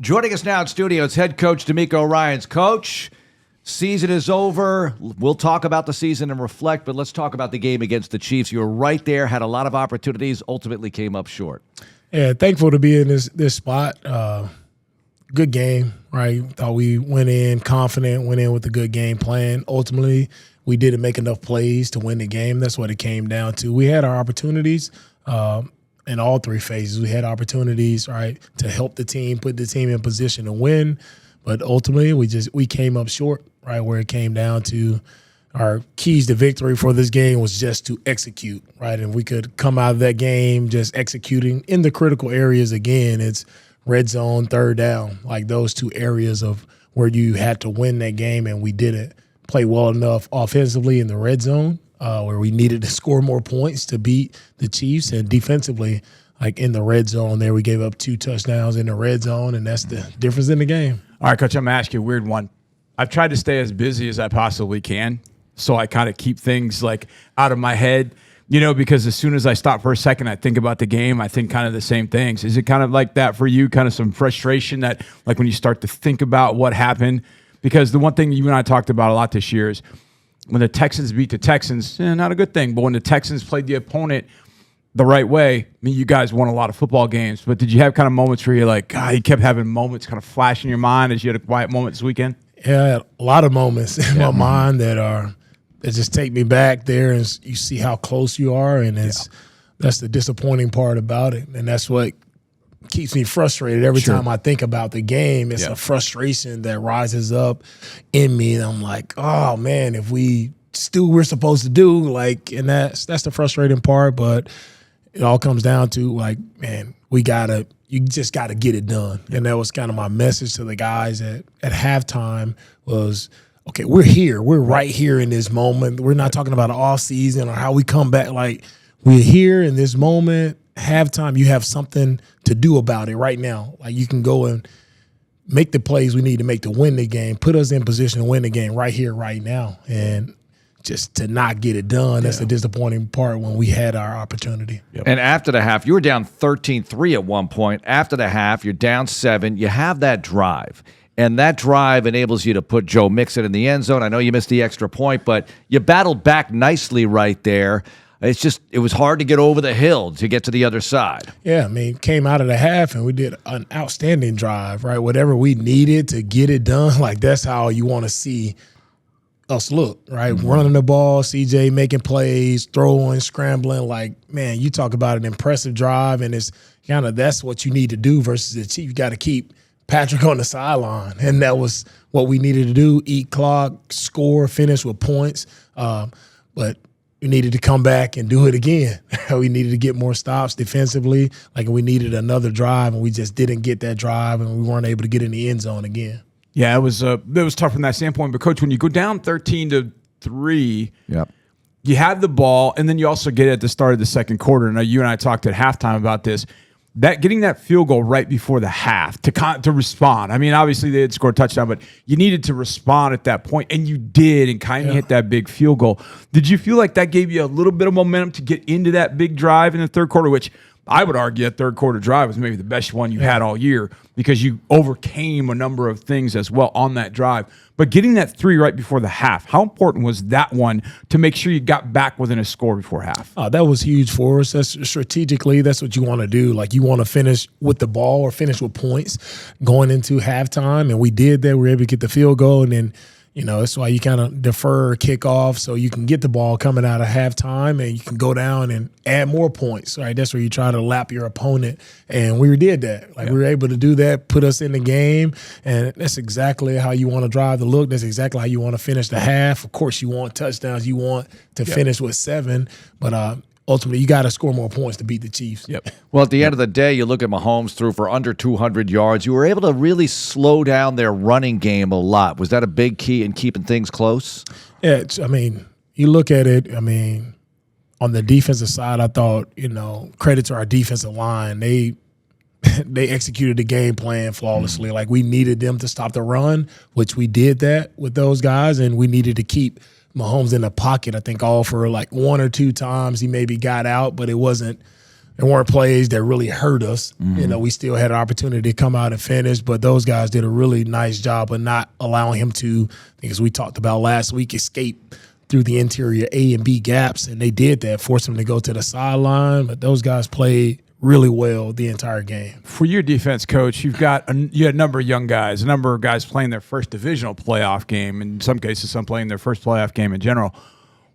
Joining us now in studio is head coach DeMeco Ryans. Coach, season is over. We'll talk about the season and reflect, but let's talk about the game against the Chiefs. You were right there, had a lot of opportunities, ultimately came up short. Yeah, thankful to be in this spot. Good game, right? Thought we went in confident, went in with a good game plan. Ultimately, we didn't make enough plays to win the game. That's what it came down to. We had our opportunities in all three phases. We had opportunities, right, to help the team, put the team in position to win. But ultimately, we came up short, right, where it came down to our keys to victory for this game was just to execute, right? And we could come out of that game just executing in the critical areas again. It's red zone, third down, like those two areas of where you had to win that game, and we didn't play well enough offensively in the red zone where we needed to score more points to beat the Chiefs, and defensively, like in the red zone there, we gave up 2 touchdowns in the red zone, and that's the difference in the game. All right, Coach, I'm going to ask you a weird one. I've tried to stay as busy as I possibly can, so I kind of keep things like out of my head, you know, because as soon as I stop for a second, I think about the game, I think kind of the same things. Is it kind of like that for you, kind of some frustration that like when you start to think about what happened? Because the one thing you and I talked about a lot this year is when the Texans beat the Texans, not a good thing, but when the Texans played the opponent the right way, I mean, you guys won a lot of football games, but did you have kind of moments where you're like, God, you kept having moments kind of flash in your mind as you had a quiet moment this weekend? Yeah, I had a lot of moments in my mind that just take me back there, and you see how close you are, and that's the disappointing part about it, and that's what keeps me frustrated every time I think about the game. It's a frustration that rises up in me, and I'm like, oh man, if we do what we're supposed to do, like, and that's the frustrating part. But it all comes down to like, man, you just gotta get it done, and that was kind of my message to the guys at halftime was, okay, we're here. We're right here in this moment. We're not talking about an offseason or how we come back. Like, we're here in this moment. Halftime, you have something to do about it right now. Like, you can go and make the plays we need to make to win the game, put us in position to win the game right here, right now. And just to not get it done, that's the disappointing part when we had our opportunity. And after the half, you were down 13-3 at one point. After the half, you're down 7. You have that drive. And that drive enables you to put Joe Mixon in the end zone. I know you missed the extra point, but you battled back nicely right there. It was hard to get over the hill to get to the other side. Yeah, I mean, came out of the half and we did an outstanding drive, right? Whatever we needed to get it done, like that's how you want to see us look, right? Running the ball, CJ making plays, throwing, scrambling. Like, man, you talk about an impressive drive, and it's kind of that's what you need to do versus the Chiefs. You got to keep Patrick on the sideline, and that was what we needed to do, eat clock, score, finish with points. But we needed to come back and do it again. We needed to get more stops defensively. Like, we needed another drive, and we just didn't get that drive, and we weren't able to get in the end zone again. Yeah, it was tough from that standpoint. But, Coach, when you go down 13-3, you have the ball, and then you also get it at the start of the second quarter. Now, you and I talked at halftime about this. Getting that field goal right before the half to respond. I mean, obviously they had scored a touchdown, but you needed to respond at that point, and you did, and kind of hit that big field goal. Did you feel like that gave you a little bit of momentum to get into that big drive in the third quarter, which I would argue that third quarter drive was maybe the best one you had all year because you overcame a number of things as well on that drive. But getting that 3 right before the half, how important was that one to make sure you got back within a score before half? That was huge for us. That's strategically, that's what you want to do. Like, you want to finish with the ball or finish with points going into halftime, and we did that. We were able to get the field goal, and then, you know, that's why you kind of defer kickoff so you can get the ball coming out of halftime and you can go down and add more points, right? That's where you try to lap your opponent, and we did that. Like, we were able to do that, put us in the game, and that's exactly how you want to drive the look. That's exactly how you want to finish the half. Of course, you want touchdowns. You want to finish with 7, but ultimately, you got to score more points to beat the Chiefs. Well, at the end of the day, you look at Mahomes threw for under 200 yards. You were able to really slow down their running game a lot. Was that a big key in keeping things close? Yeah, I mean, you look at it, I mean, on the defensive side, I thought, you know, credit to our defensive line. They executed the game plan flawlessly. Like, we needed them to stop the run, which we did that with those guys, and we needed to keep Mahomes in the pocket, I think, all for like 1 or 2 times he maybe got out, but it wasn't There weren't plays that really hurt us. We still had an opportunity to come out and finish, but those guys did a really nice job of not allowing him to, as we talked about last week, escape through the interior A and B gaps, and they did that, forced him to go to the sideline. But those guys played really well the entire game. For your defense coach, you had a number of young guys, a number of guys playing their first divisional playoff game, in some cases some playing their first playoff game in general.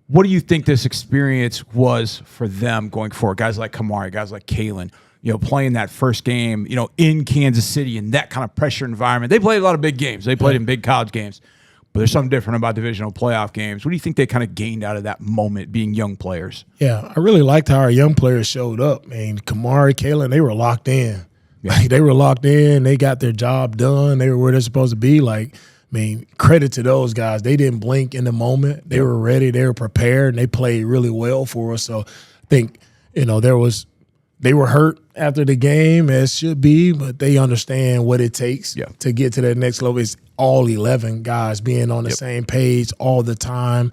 What do you think this experience was for them going forward? Guys like Kamari, guys like Kalen, playing that first game, in Kansas City in that kind of pressure environment. They played a lot of big games. They played in big college games. But there's something different about divisional playoff games. What do you think they kind of gained out of that moment being young players? Yeah, I really liked how our young players showed up. Kamari, Kalen, they were locked in. Yeah. They were locked in. They got their job done. They were where they're supposed to be. Credit to those guys. They didn't blink in the moment. They were ready. They were prepared, and they played really well for us. So I think, they were hurt after the game, as should be, but they understand what it takes to get to that next level. It's all 11 guys being on the same page all the time,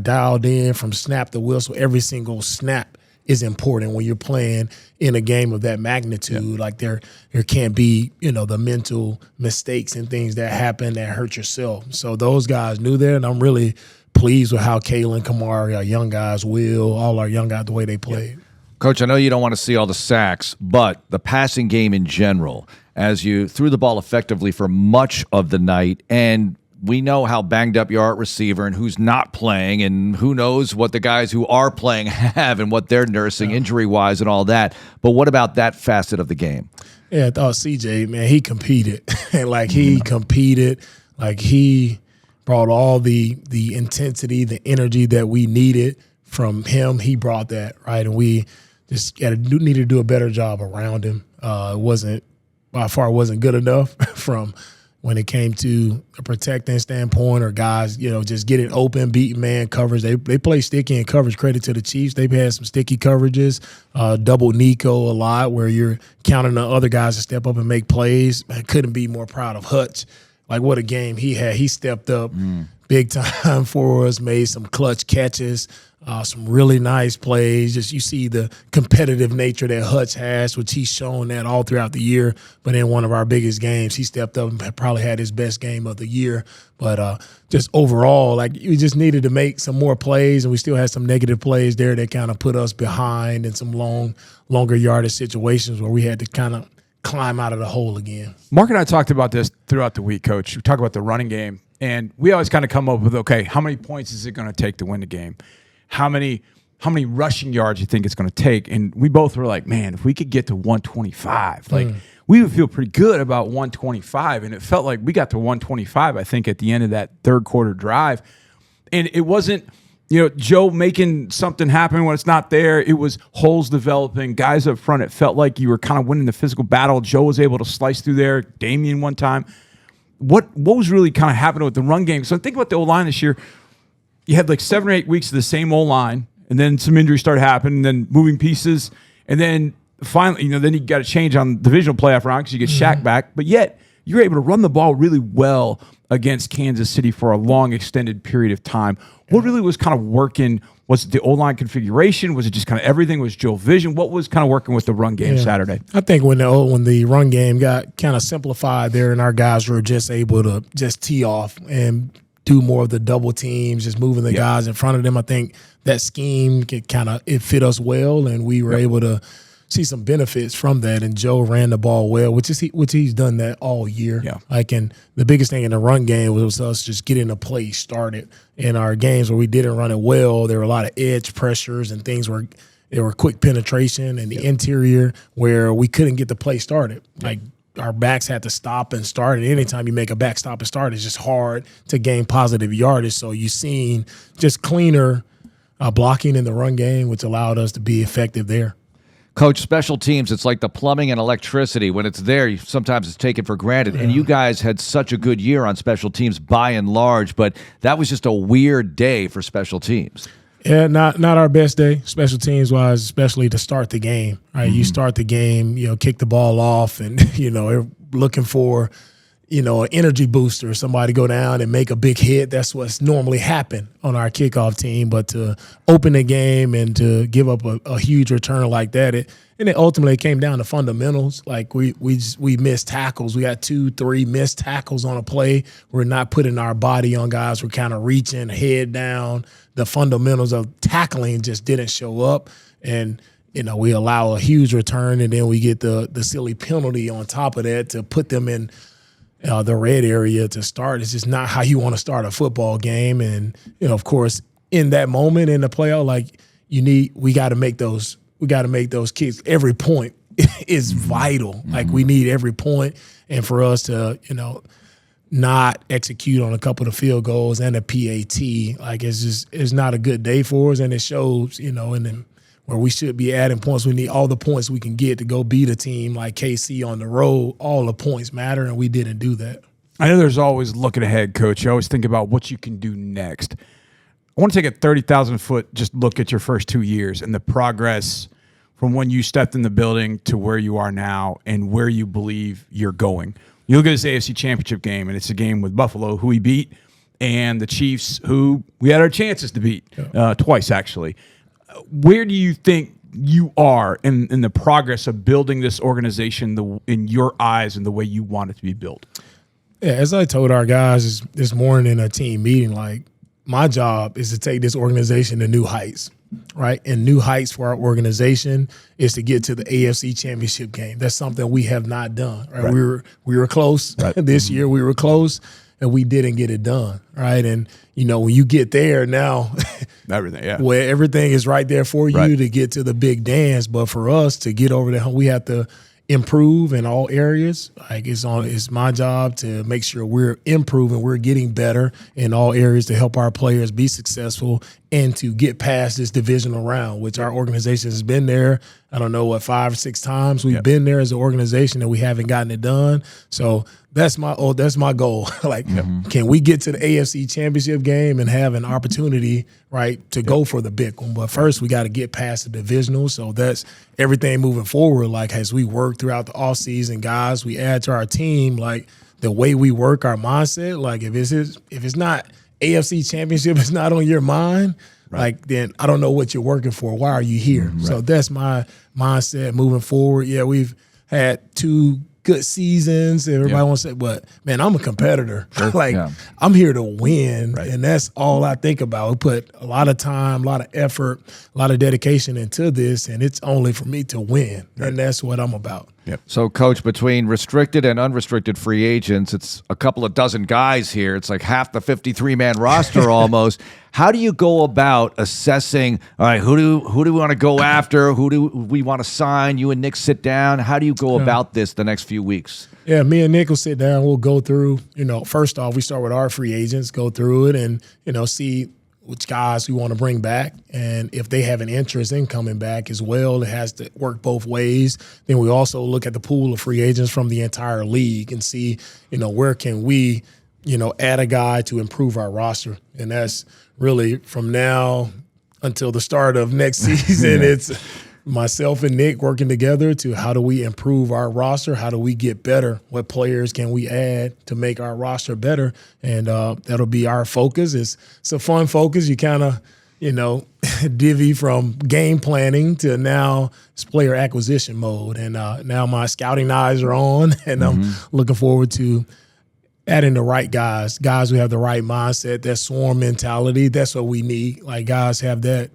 dialed in from snap to whistle. Every single snap is important when you're playing in a game of that magnitude. There can't be, the mental mistakes and things that happen that hurt yourself. So those guys knew that, and I'm really pleased with how Kalen, Kamari, our young guys, all our young guys, the way they played. Coach, I know you don't want to see all the sacks, but the passing game in general, as you threw the ball effectively for much of the night, and we know how banged up you are at receiver and who's not playing, and who knows what the guys who are playing have and what they're nursing injury-wise and all that. But what about that facet of the game? Yeah, I thought CJ, man, he competed. He competed. He brought all the intensity, the energy that we needed from him. He brought that, right? And we just needed to do a better job around him. It wasn't good enough from when it came to a protecting standpoint, or guys, just getting open, beating man coverage. They play sticky in coverage. Credit to the Chiefs. They've had some sticky coverages, double Nico a lot, where you're counting on other guys to step up and make plays. I couldn't be more proud of Hutch. What a game he had. He stepped up big time for us, made some clutch catches, some really nice plays. Just you see the competitive nature that Hutch has, which he's shown that all throughout the year. But in one of our biggest games, he stepped up and probably had his best game of the year. But just overall, we just needed to make some more plays, and we still had some negative plays there that kind of put us behind in some longer yardage situations where we had to kind of climb out of the hole again. Marc and I talked about this throughout the week, Coach. We talk about the running game, and we always kind of come up with, okay, how many points is it going to take to win the game? How many rushing yards you think it's going to take? And we both were like, man, if we could get to 125, we would feel pretty good about 125. And it felt like we got to 125, I think, at the end of that third quarter drive. And it wasn't, Joe making something happen when it's not there. It was holes developing, guys up front. It felt like you were kind of winning the physical battle. Joe was able to slice through there. Damian one time. What was really kind of happening with the run game? So think about the O-line this year. You had 7 or 8 weeks of the same O-line, and then some injuries started happening, and then moving pieces, and then finally, then you got to change on divisional playoff round because you get Shaq back. But yet, you're able to run the ball really well against Kansas City for a long, extended period of time. What really was kind of working? Was it the O-line configuration? Was it just kind of everything? Was Joe vision? What was kind of working with the run game Saturday? I think when the run game got kind of simplified there, and our guys were just able to just tee off and do more of the double teams, just moving the guys in front of them. I think that scheme it fit us well, and we were able to see some benefits from that. And Joe ran the ball well, which he's done that all year. Yeah. And the biggest thing in the run game was us just getting the play started. In our games where we didn't run it well, there were a lot of edge pressures and things where there were quick penetration in the interior where we couldn't get the play started. Our backs had to stop and start. And anytime you make a back stop and start, it's just hard to gain positive yardage. So you've seen just cleaner blocking in the run game, which allowed us to be effective there. Coach, special teams, it's like the plumbing and electricity. When it's there, sometimes it's taken for granted. And you guys had such a good year on special teams by and large, but that was just a weird day for special teams. Yeah, not our best day, special teams wise, especially to start the game. Right, you start the game, kick the ball off, and looking for an energy booster, somebody go down and make a big hit. That's what's normally happen on our kickoff team. But to open the game and to give up a huge return like that, it ultimately came down to fundamentals. Like we missed tackles. We got 2-3 missed tackles on a play. We're not putting our body on guys. We're kind of reaching head down. The fundamentals of tackling just didn't show up. And we allow a huge return, and then we get the silly penalty on top of that to put them in the red area to start. It's just not how you want to start a football game. And, of course, in that moment in the playoff, like we got to make those kicks. Every point is vital. Mm-hmm. Like we need every point. And for us to, not execute on a couple of field goals and a PAT, like it's not a good day for us. And it shows, where we should be adding points. We need all the points we can get to go beat a team like KC on the road. All the points matter, and we didn't do that. I know there's always looking ahead, Coach. You always think about what you can do next. I want to take a 30,000-foot just look at your first 2 years and the progress from when you stepped in the building to where you are now and where you believe you're going. You look at this AFC Championship game, and it's a game with Buffalo, who we beat, and the Chiefs, who we had our chances to beat twice, actually. Where do you think you are in the progress of building this organization in your eyes and the way you want it to be built? Yeah, as I told our guys this morning in a team meeting, like my job is to take this organization to new heights, right? And new heights for our organization is to get to the AFC Championship game. That's something we have not done, right? We were close this year. We were close. And we didn't get it done, right? And, when you get there now, where everything is right there for you to get to the big dance. But for us to get over there, we have to improve in all areas. Like it's my job to make sure we're improving, we're getting better in all areas to help our players be successful and to get past this divisional round, which our organization has been there. I don't know 5 or 6 times we've been there as an organization and we haven't gotten it done. So that's my goal. Can we get to the AFC Championship game and have an opportunity, right, to go for the big one? But first, we got to get past the divisional. So that's everything moving forward. Like as we work throughout the offseason, guys, we add to our team, like the way we work, our mindset. Like if it's not AFC Championship, it's not on your mind. Like then I don't know what you're working for. Why are you here? So that's my mindset moving forward. Yeah, we've had 2 good seasons. Everybody wants to say, but man, I'm a competitor. I'm here to win, and that's all I think about. We put a lot of time, a lot of effort, a lot of dedication into this, and it's only for me to win, and that's what I'm about. So, Coach, between restricted and unrestricted free agents, it's a couple of dozen guys here. It's like half the 53-man roster almost. How do you go about assessing, all right, who do we want to go after? Who do we want to sign? You and Nick sit down. How do you go about this the next few weeks? Yeah, me and Nick will sit down. We'll go through, first off, we start with our free agents, go through it and, see which guys we want to bring back. And if they have an interest in coming back as well, it has to work both ways. Then we also look at the pool of free agents from the entire league and see, where can we, add a guy to improve our roster. And that's really from now until the start of next season. It's myself and Nick working together to how do we improve our roster? How do we get better? What players can we add to make our roster better? And that'll be our focus. It's a fun focus. You kind of, divvy from game planning to now it's player acquisition mode. And now my scouting eyes are on, and I'm looking forward to adding the right guys who have the right mindset, that swarm mentality. That's what we need. Like guys have that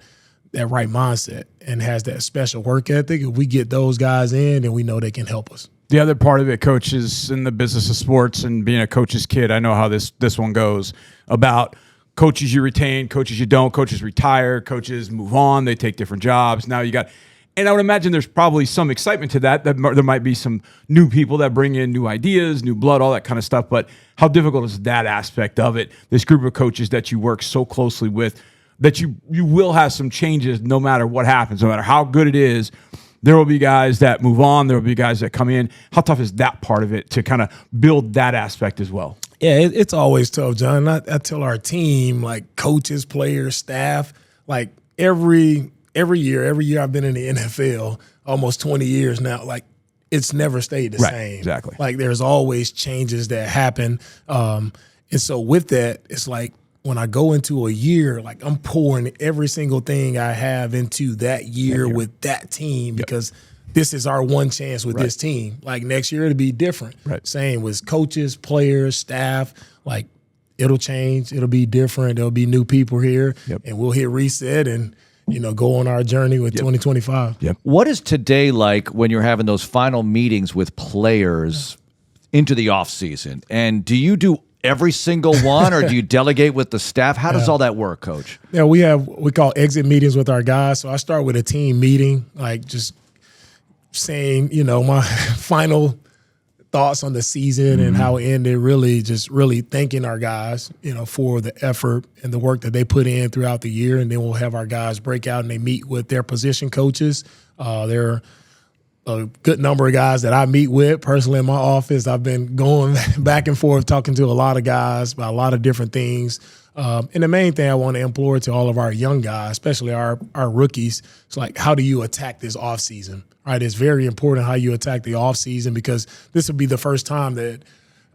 right mindset and has that special work ethic. If we get those guys in, then we know they can help us. The other part of it, Coach, is in the business of sports and being a coach's kid. I know how this one goes about coaches you retain, coaches you don't, coaches retire, coaches move on, they take different jobs. Now you got – and I would imagine there's probably some excitement to that there might be some new people that bring in new ideas, new blood, all that kind of stuff. But how difficult is that aspect of it, this group of coaches that you work so closely with, that you will have some changes no matter what happens, no matter how good it is. There will be guys that move on. There will be guys that come in. How tough is that part of it to kind of build that aspect as well? Yeah, it's always tough, John. I tell our team, like coaches, players, staff, like every year I've been in the NFL, almost 20 years now, like it's never stayed the same. Exactly. Like there's always changes that happen. And so with that, it's like when I go into a year, like I'm pouring every single thing I have into that year with that team because this is our one chance with this team. Like next year it'll be different. Right. Same with coaches, players, staff, like it'll change. It'll be different. There'll be new people here and we'll hit reset and, go on our journey with 2025. Yep. What is today like when you're having those final meetings with players into the offseason? And do you do every single one or do you delegate with the staff? How does all that work, Coach? Yeah, we call exit meetings with our guys. So I start with a team meeting, like just saying, my final thoughts on the season and how it ended, really thanking our guys, for the effort and the work that they put in throughout the year. And then we'll have our guys break out and they meet with their position coaches. There are a good number of guys that I meet with personally in my office. I've been going back and forth talking to a lot of guys about a lot of different things. And the main thing I want to implore to all of our young guys, especially our rookies, it's like, how do you attack this offseason? Right? It's very important how you attack the offseason because this will be the first time that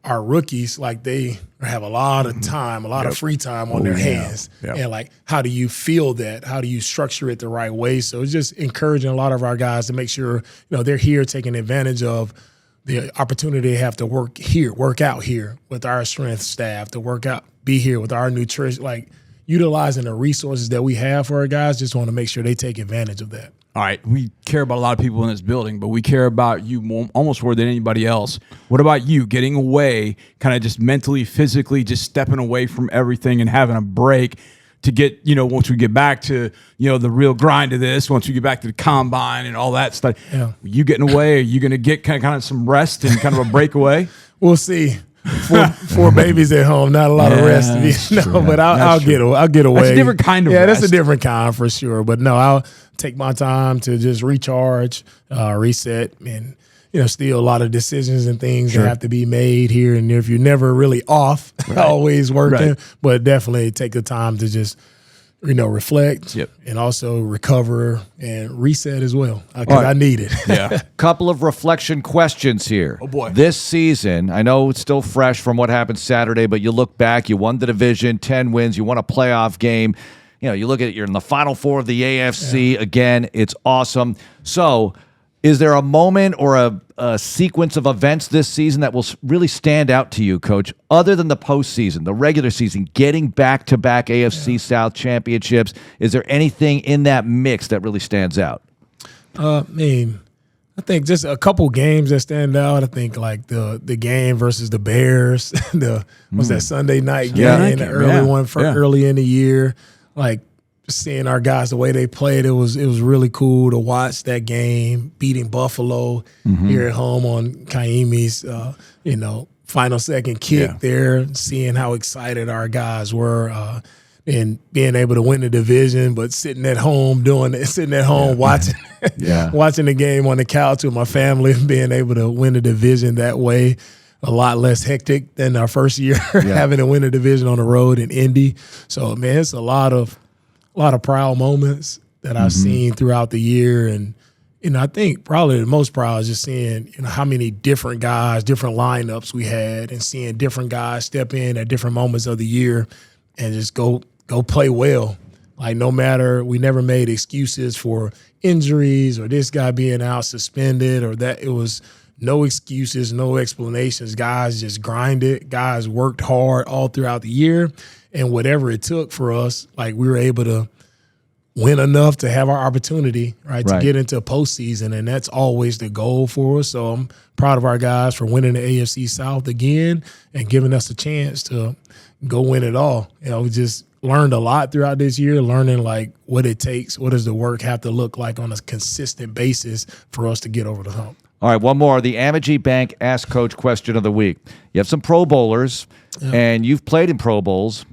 our rookies, like they have a lot of time, a lot of free time on their hands. And like, how do you feel that? How do you structure it the right way? So it's just encouraging a lot of our guys to make sure, they're here taking advantage of the opportunity they have to work out here with our strength staff, to be here with our nutrition, like utilizing the resources that we have for our guys. Just want to make sure they take advantage of that. All right, we care about a lot of people in this building, but we care about you almost more than anybody else. What about you getting away, kind of just mentally, physically, just stepping away from everything and having a break to get, once we get back to, the real grind of this, once we get back to the combine and all that stuff, you getting away? Are you going to get kind of some rest and kind of a breakaway? We'll see. Four babies at home, not a lot of rest to be. But I'll get away. That's a different kind of rest. That's a different kind for sure. But no, I'll take my time to just recharge, reset, and still a lot of decisions and things that have to be made here and there. If you're never really off, always working, but definitely take the time to just reflect and also recover and reset as well because I need it. Couple of reflection questions here. Oh, boy. This season, I know it's still fresh from what happened Saturday, but you look back, you won the division, 10 wins, you won a playoff game. You look at it, you're in the Final Four of the AFC. Again, it's awesome. So is there a moment or a sequence of events this season that will really stand out to you, Coach, other than the postseason, the regular season, getting back-to-back AFC South championships? Is there anything in that mix that really stands out? I think just a couple games that stand out. I think like the game versus the Bears, that Sunday night game, the early one for early in the year. Like seeing our guys, the way they played, it was really cool to watch that game, beating Buffalo here at home on Kaimi's, final second kick there, seeing how excited our guys were and being able to win the division, but sitting at home watching watching the game on the couch with my family, being able to win the division that way. A lot less hectic than our first year having to win a division on the road in Indy. So, man, it's a lot of proud moments that I've seen throughout the year. And, I think probably the most proud is just seeing, how many different guys, different lineups we had and seeing different guys step in at different moments of the year and just go play well. Like we never made excuses for injuries or this guy being out suspended or that. It was no excuses, no explanations. Guys just grinded. Guys worked hard all throughout the year. And whatever it took for us, like we were able to win enough to have our opportunity, to get into postseason. And that's always the goal for us. So I'm proud of our guys for winning the AFC South again and giving us a chance to go win it all. We just learned a lot throughout this year, learning like what it takes, what does the work have to look like on a consistent basis for us to get over the hump. All right, one more. The Amegy Bank Ask Coach question of the week. You have some Pro Bowlers, and you've played in Pro Bowls.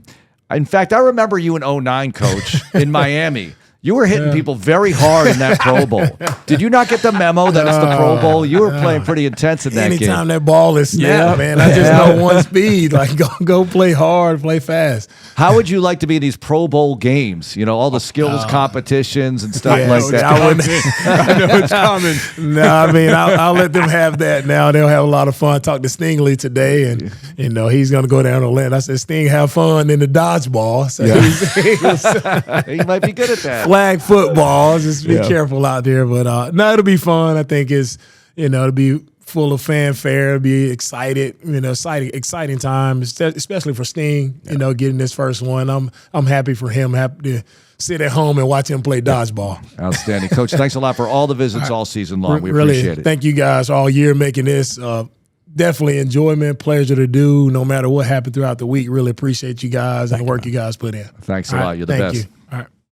In fact, I remember you in 2009, Coach, in Miami. You were hitting people very hard in that Pro Bowl. Did you not get the memo that it's the Pro Bowl? You were playing pretty intense in that game. Anytime that ball is snapped, man, I just know one speed. Like, go play hard, play fast. How would you like to be in these Pro Bowl games? You know, all the skills competitions and stuff like that. I know it's coming. No, I mean, I'll let them have that now. They'll have a lot of fun. Talked to Stingley today, and, you know, he's going to go down the lane. I said, Sting, have fun in the dodgeball. So he might be good at that. Flag football. Just be careful out there. But no, it'll be fun. I think it'll be full of fanfare. It'll be excited. You know, exciting time, especially for Sting. You know, getting this first one. I'm happy for him. Happy to sit at home and watch him play dodgeball. Outstanding, Coach. Thanks a lot for all the visits all season long. We appreciate it. Thank you guys all year making this. Definitely enjoyment, pleasure to do. No matter what happened throughout the week, really appreciate you guys and the work you guys put in. Thanks a lot. You're the best. Thank you. All right.